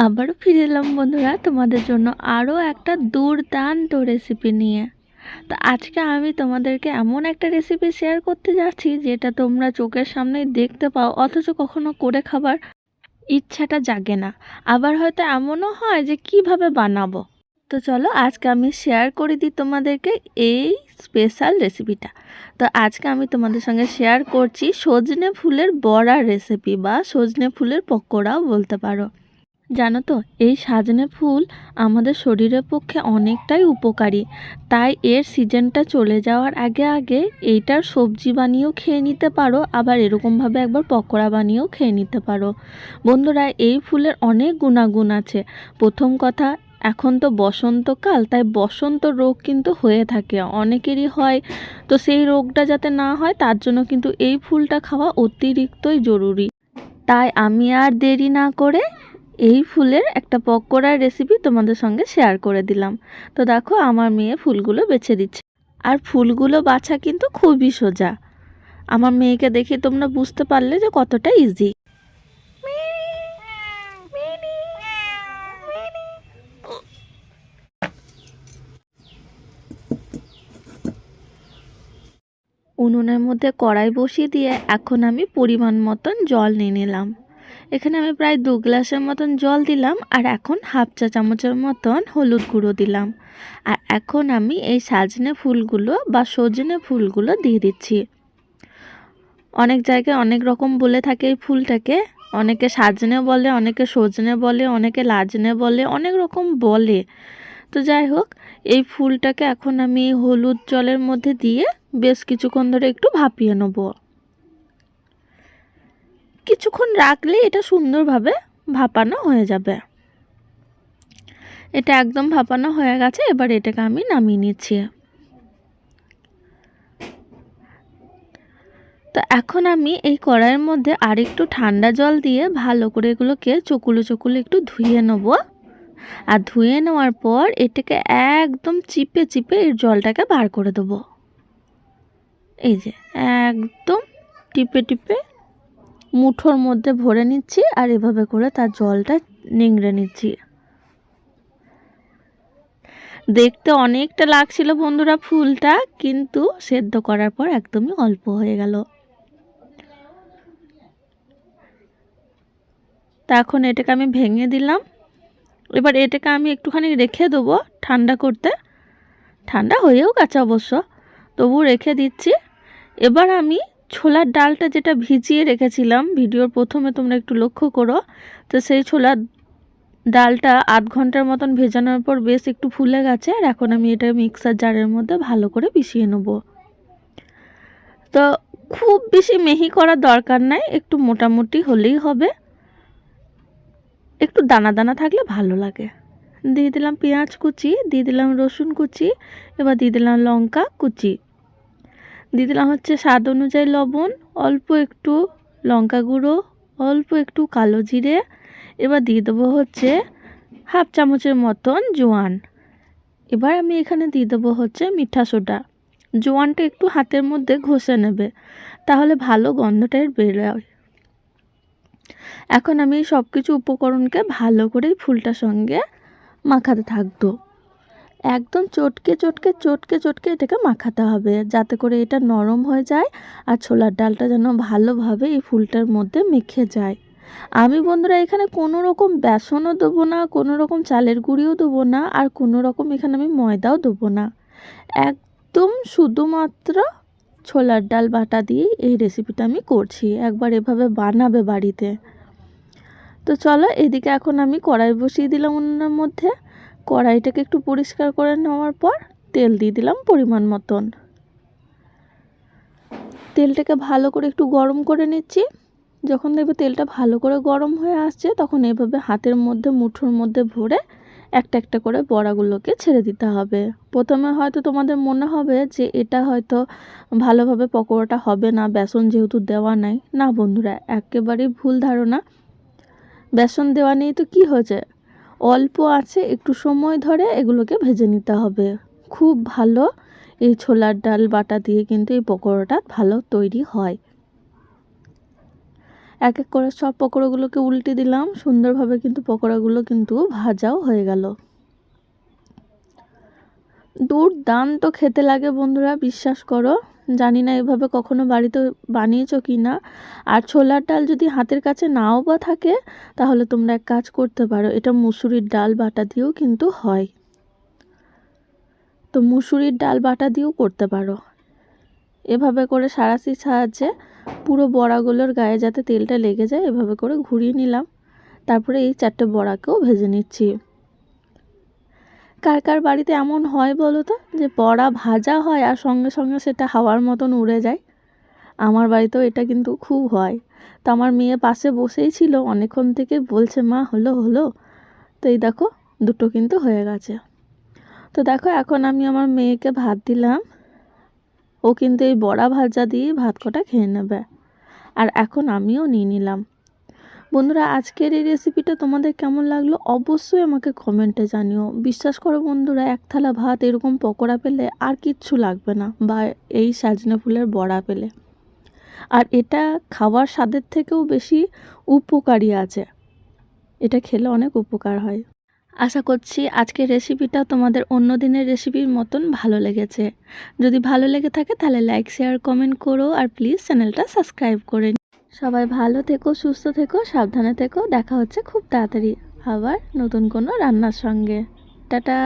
আবারও ফিরে এলাম বন্ধুরা তোমাদের জন্য আরও একটা দুর্দান্ত রেসিপি নিয়ে। তো আজকে আমি তোমাদেরকে এমন একটা রেসিপি শেয়ার করতে যাচ্ছি যেটা তোমরা চোখের সামনেই দেখতে পাও, অথচ কখনো করে খাবার ইচ্ছাটা জাগে না। আবার হয়তো এমনও হয় যে কিভাবে বানাবো। তো চলো আজকে আমি শেয়ার করে দিই তোমাদেরকে এই স্পেশাল রেসিপিটা। তো আজকে আমি তোমাদের সঙ্গে শেয়ার করছি সজনে ফুলের বড়ার রেসিপি, বা সজনে ফুলের পকোড়াও বলতে পারো। জানো তো, এই সজনে ফুল আমাদের শরীরের পক্ষে অনেকটাই উপকারী। তাই এর সিজনটা চলে যাওয়ার আগে আগে এইটার সবজি বানিয়েও খেয়ে নিতে পারো, আবার এরকমভাবে একবার পকোড়া বানিয়েও খেয়ে নিতে পারো। বন্ধুরা, এই ফুলের অনেক গুণাগুণ আছে। প্রথম কথা, এখন তো বসন্তকাল, তাই বসন্ত রোগ কিন্তু হয়ে থাকে, অনেকেরই হয়। তো সেই রোগটা যাতে না হয় তার জন্য কিন্তু এই ফুলটা খাওয়া অতিরিক্তই জরুরি। তাই আমি আর দেরি না করে এই ফুলের একটা পকোড়ার রেসিপি তোমাদের সঙ্গে শেয়ার করে দিলাম। তো দেখো, আমার মেয়ে ফুলগুলো বেছে দিচ্ছে। আর ফুলগুলো বাছা কিন্তু খুবই সোজা। আমার মেয়েকে দেখে তোমরা বুঝতে পারলে যে কতটা ইজি। উনুনের মধ্যে কড়াই বসিয়ে দিয়ে এখন আমি পরিমাণ মতন জল নিয়ে নিলাম। এখানে আমি প্রায় 2 গ্লাসের মতন জল দিলাম, আর এখন হাফ চা চামচের মতন হলুদ গুঁড়ো দিলাম। আর এখন আমি এই সজনে ফুলগুলো বা সজনে ফুলগুলো দিয়ে দিচ্ছি। অনেক জায়গায় অনেক রকম বলে থাকে এই ফুলটাকে। অনেকে সাজনে বলে, অনেকে সজনে বলে, অনেকে লাজনে বলে, অনেক রকম বলে। তো যাই হোক, এই ফুলটাকে এখন আমি হলুদ জলের মধ্যে দিয়ে বেশ কিছুক্ষণ ধরে একটু ভাপিয়ে নেব। কিছুক্ষণ রাখলে এটা সুন্দরভাবে ভাপানো হয়ে যাবে। এটা একদম ভাপানো হয়ে গেছে, এবার এটাকে আমি নামিয়ে নিচ্ছি। তো এখন আমি এই কড়াইয়ের মধ্যে আরেকটু ঠান্ডা জল দিয়ে ভালো করে এগুলোকে চকুলো চকুলো একটু ধুয়ে নেব। আর ধুয়ে নেওয়ার পর এটাকে একদম চিপে চিপে এর জলটাকে বার করে দেবো। এই যে একদম টিপে টিপে মুঠোর মধ্যে ভরে নিচ্ছি, আর এভাবে করে তার জলটা নিংড়ে নিচ্ছি। দেখতে অনেকটা লাগছিল বন্ধুরা ফুলটা, কিন্তু সেদ্ধ করার পর একদমই অল্প হয়ে গেল। তা এখন এটাকে আমি ভেঙে দিলাম। এবার এটাকে আমি একটুখানি রেখে দেবো ঠান্ডা করতে। ঠান্ডা হয়েও গেছে অবশ্য, তবু রেখে দিচ্ছি। এবার আমি ছোলার ডালটা যেটা ভিজিয়ে রেখেছিলাম, ভিডিওর প্রথমে তোমরা একটু লক্ষ্য করো, তো সেই ছোলার ডালটা আধ ঘন্টার মতন ভেজানোর পর বেশ একটু ফুলে গেছে। আর এখন আমি এটা মিক্সার জারের মধ্যে ভালো করে পিষিয়ে নেব। তো খুব বেশি মিহি করার দরকার নাই, একটু মোটামুটি হলেই হবে। একটু দানা দানা থাকলে ভালো লাগে। দিয়ে দিলাম পেঁয়াজ কুচি, দিয়ে দিলাম রসুন কুচি, এবার দিয়ে দিলাম লঙ্কা কুচি, দিয়ে দিলাম হচ্ছে স্বাদ অনুযায়ী লবণ, অল্প একটু লঙ্কা গুঁড়ো, অল্প একটু কালো জিরে। এবার দিয়ে দেবো হচ্ছে হাফ চামচের মতন জোয়ান। এবার আমি এখানে দিয়ে দেবো হচ্ছে মিঠা সোডা। জোয়ানটা একটু হাতের মধ্যে ঘষে নেবে, তাহলে ভালো গন্ধটা বেরোয়। এখন আমি সব কিছু উপকরণকে ভালো করে ফুলটার সঙ্গে মাখাতে থাকবো। একদম চটকে চটকে চটকে চটকে এটাকে মাখাতে হবে, যাতে করে এটা নরম হয়ে যায় আর ছোলার ডালটা যেন ভালোভাবে এই ফুলটার মধ্যে মেখে যায়। আমি বন্ধুরা এখানে কোনো রকম বেসনও দেবো না, কোনো রকম চালের গুঁড়িও দেবো না, আর কোনো রকম এখানে আমি ময়দাও দেবো না। একদম শুধুমাত্র ছোলার ডাল বাটা দিয়ে এই রেসিপিটা আমি করছি। একবার এভাবে বানাবে বাড়িতে। তো চলো, এদিকে এখন আমি কড়াই বসিয়ে দিলাম উনুনের মধ্যে। কড়াইটাকে একটু পরিষ্কার করে নেওয়ার পর তেল দিয়ে দিলাম পরিমাণ মতন। তেলটাকে ভালো করে একটু গরম করে নিচ্ছি। যখন দেখবে তেলটা ভালো করে গরম হয়ে আসছে, তখন এভাবে হাতের মধ্যে মুঠোর মধ্যে ভরে একটা একটা করে বড়াগুলোকে ছেড়ে দিতে হবে। প্রথমে হয়তো তোমাদের মনে হবে যে এটা হয়তো ভালোভাবে পকোড়াটা হবে না, বেসন যেহেতু দেওয়া নাই। না বন্ধুরা, একেবারেই ভুল ধারণা। বেসন দেওয়া নেই তো কি হয়েছে, অল্প আছে একটু সময় ধরে এগুলোকে ভেজে নিতে হবে। খুব ভালো এই ছোলার ডাল বাটা দিয়ে কিন্তু এই পকোড়াটা ভালো তৈরি হয়। এক এক করে সব পকোড়াগুলোকে উল্টে দিলাম। সুন্দরভাবে কিন্তু পকোড়াগুলো কিন্তু ভাজাও হয়ে গেল। দুর্দান্ত খেতে লাগে বন্ধুরা, বিশ্বাস করো। জানি না এভাবে কখনো বাড়িতে বানিয়েছো কি না। আর ছোলার ডাল যদি হাতের কাছে নাও বা থাকে, তাহলে তোমরা এক কাজ করতে পারো, এটা মুসুরির ডাল বাটা দিয়েও কিন্তু হয়। তো মুসুরির ডাল বাটা দিয়েও করতে পারো। এভাবে করে সাঁড়াশির সাহায্যে পুরো বড়াগুলোর গায়ে যাতে তেলটা লেগে যায় এভাবে করে ঘুরিয়ে নিলাম। তারপরে এই 4টে বড়াকেও ভেজে নিচ্ছি। কার কার বাড়িতে এমন হয় বলো তো, যে বড়া ভাজা হয় আর সঙ্গে সঙ্গে সেটা হাওয়ার মতন উড়ে যায়? আমার বাড়িতেও এটা কিন্তু খুব হয়। তো আমার মেয়ে পাশে বসেই ছিল, অনেকক্ষণ থেকে বলছে মা হলো হলো। তো এই দেখো দুটো কিন্তু হয়ে গেছে। তো দেখো এখন আমি আমার মেয়েকে ভাত দিলাম, ও কিন্তু এই বড়া ভাজা দিয়ে ভাত কটা খেয়ে নেবে। আর এখন আমিও নিয়ে নিলাম। বন্ধুরা, আজকের এই রেসিপিটা তোমাদের কেমন লাগলো অবশ্যই আমাকে কমেন্টে জানিও। বিশ্বাস করো বন্ধুরা, এক থালা ভাত এরকম পকোড়া পেলে আর কিচ্ছু লাগবে না, বা এই সজনে ফুলের বড়া পেলে। আর এটা খাওয়ার স্বাদের থেকেও বেশি উপকারী আছে, এটা খেলে অনেক উপকার হয়। আশা করছি আজকের রেসিপিটা তোমাদের অন্য দিনের রেসিপির মতন ভালো লেগেছে। যদি ভালো লেগে থাকে তাহলে লাইক শেয়ার কমেন্ট করো, আর প্লিজ চ্যানেলটা সাবস্ক্রাইব করে নিও। সবাই ভালো থেকো, সুস্থ থেকো, সাবধানে থেকো। দেখা হচ্ছে খুব তাড়াতাড়ি আবার নতুন কোনো রান্নার সঙ্গে। টাটা।